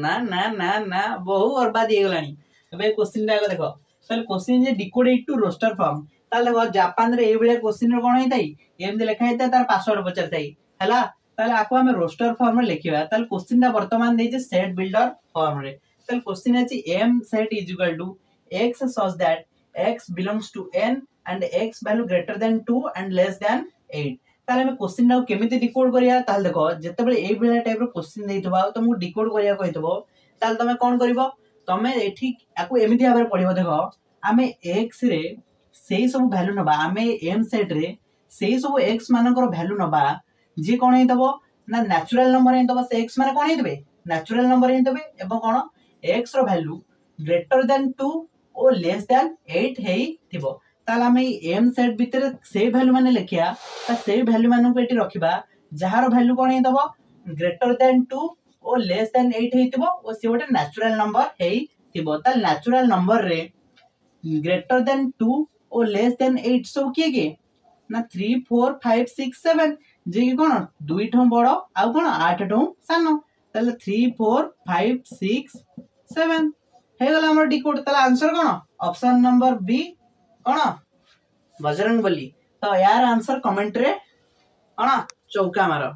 ना ना ना ना बहु बर्बाद हो गलानी एबे क्वेश्चन टा देखो ताले क्वेश्चन जे डिकोडेड टू रोस्टर फॉर्म ताले देखो जापान रे ए बेले क्वेश्चन रे कोन हेतै एमदे लिखा हेतै तार पासवर्ड पचरतै हला ताले आको हम रोस्टर फॉर्म में लिखिबा ताले क्वेश्चन टा वर्तमान देजे सेट बिल्डर फॉर्म रे ताले क्वेश्चन अछि m set is equal to x such that x belongs to n and x value greater than 2 and less than 8 ताले हम क्वेश्चन टा केमिति डिकोड करिया ताले देखो जते बेले ए बेला टाइप रो क्वेश्चन देइतबा तुमको डिकोड करिया कहितबो ताले तमे कोन करबो तमे एठी आको एमिति भाबरे पढिबो देखो आमे x रे सेही सब वैल्यू नबा आमे m सेट रे सेही सब x मानकर वैल्यू नबा जे कोन हेतबो ना नेचुरल नंबर हेतबो से x माने कोन हेतबे नेचुरल नंबर हेतबे एबो कोन x रो वैल्यू ग्रेटर देन 2 ओ लेस देन 8 हेई थिबो ताला हम m सेट भीतर से वैल्यू माने लिखिया ता से वैल्यू मानन को एठी रखिबा जहार वैल्यू कोन हेतबो ग्रेटर देन 2 ओ लेस देन 8 हेतिबो ओ से गोटे नेचुरल नंबर हेई थिबो ता नेचुरल नंबर रे ग्रेटर देन 2 ओ लेस देन 8 सब किए के ना 3 4 5 6 7 जे कि कोन दुई ठो बड़ आ कोन 8 ठो सानो ताले 3 4 5 6 7 हे गला हमर डिकोड ताले आंसर कोन ऑप्शन नंबर बी कोन बजरंगबली तो यार आंसर कमेंट रे कोन चौका मारो।